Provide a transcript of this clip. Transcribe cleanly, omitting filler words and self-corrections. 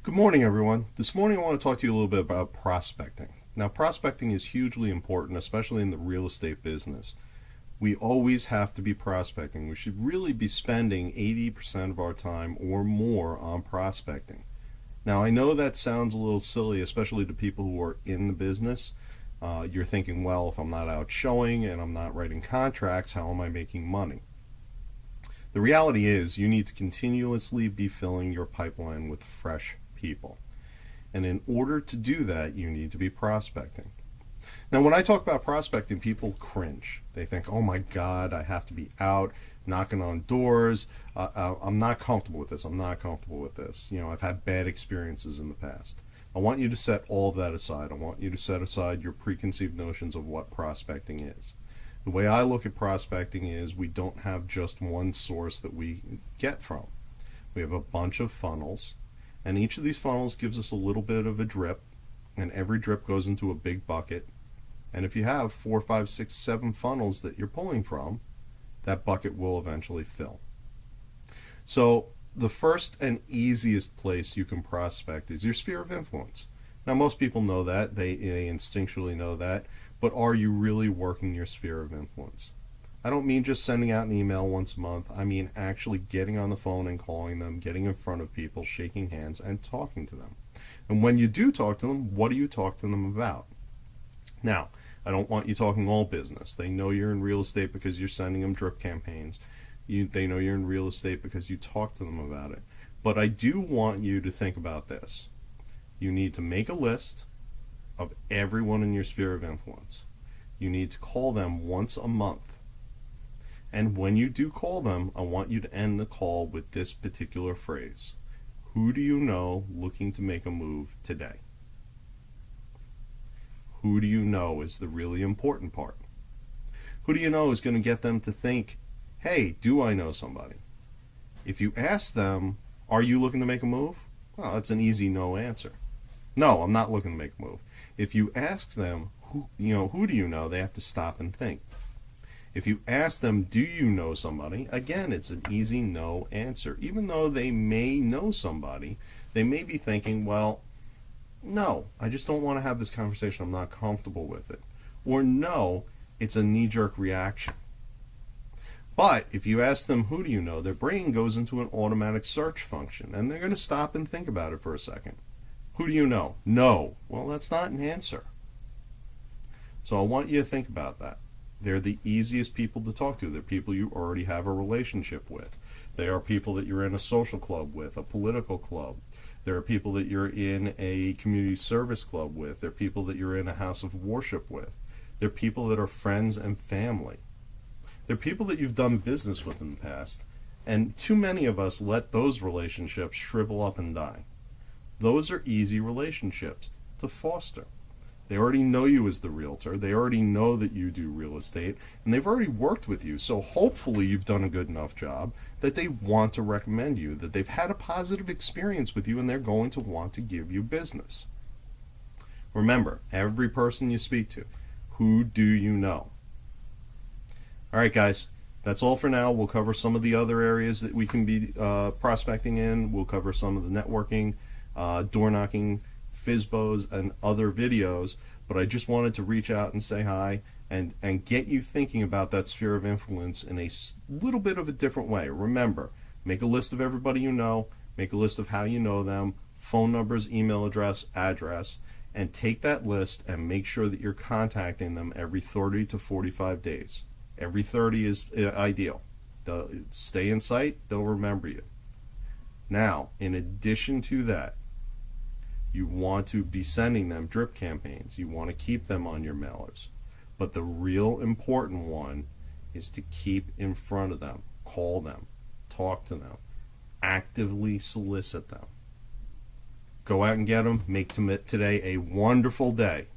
Good morning, everyone. This morning I want to talk to you a little bit about prospecting. Now, prospecting is hugely important, especially in the real estate business. We always have to be prospecting. We should really be spending 80% of our time or more on prospecting. Now, I know that sounds a little silly, especially to people who are in the business. You're thinking, well, if I'm not out showing and I'm not writing contracts, how am I making money? The reality is, you need to continuously be filling your pipeline with fresh people. And in order to do that, you need to be prospecting. Now, when I talk about prospecting, people cringe. They think, oh my God, I have to be out knocking on doors. I'm not comfortable with this. I'm not comfortable with this. I've had bad experiences in the past. I want you to set all of that aside. I want you to set aside your preconceived notions of what prospecting is. The way I look at prospecting is we don't have just one source that we get from. We have a bunch of funnels, and each of these funnels gives us a little bit of a drip, and every drip goes into a big bucket. And if you have 4, 5, 6, 7 funnels that you're pulling from, that bucket will eventually fill. So the first and easiest place you can prospect is your sphere of influence. Now, most people know that, they instinctually know that, but are you really working your sphere of influence? I don't mean just sending out an email once a month. I mean actually getting on the phone and calling them, getting in front of people, shaking hands, and talking to them. And when you do talk to them, what do you talk to them about? Now, I don't want you talking all business. They know you're in real estate because you're sending them drip campaigns. They know you're in real estate because you talk to them about it. But I do want you to think about this. You need to make a list of everyone in your sphere of influence. You need to call them once a month. And when you do call them, I want you to end the call with this particular phrase. Who do you know looking to make a move today? Who do you know is the really important part? Who do you know is going to get them to think, hey, do I know somebody? If you ask them, are you looking to make a move? Well, that's an easy no answer. No, I'm not looking to make a move. If you ask them, who do you know, they have to stop and think. If you ask them, do you know somebody? Again, it's an easy no answer. Even though they may know somebody, they may be thinking, well, no, I just don't want to have this conversation. I'm not comfortable with it. Or no, it's a knee-jerk reaction. But if you ask them, who do you know, their brain goes into an automatic search function, and they're going to stop and think about it for a second. Who do you know? No. Well, that's not an answer. So I want you to think about that. They're the easiest people to talk to. They're people you already have a relationship with. They are people that you're in a social club with, a political club. There are people that you're in a community service club with. There are people that you're in a house of worship with. There are people that are friends and family. There are people that you've done business with in the past. And too many of us let those relationships shrivel up and die. Those are easy relationships to foster. They already know you as the realtor. They already know that you do real estate, and they've already worked with you. So hopefully you've done a good enough job that they want to recommend you, that they've had a positive experience with you, and they're going to want to give you business. Remember, every person you speak to, who do you know? All right, guys. That's all for now. We'll cover some of the other areas that we can be prospecting in. We'll cover some of the networking, door knocking, FSBOs, and other videos, but I just wanted to reach out and say hi and get you thinking about that sphere of influence in a little bit of a different way. Remember, make a list of everybody you know, make a list of how you know them, phone numbers, email address, and take that list and make sure that you're contacting them every 30 to 45 days. Every 30 is ideal. They'll stay in sight, they'll remember you. Now, in addition to that, you want to be sending them drip campaigns. You want to keep them on your mailers. But the real important one is to keep in front of them, call them, talk to them, actively solicit them. Go out and get them. Make today a wonderful day.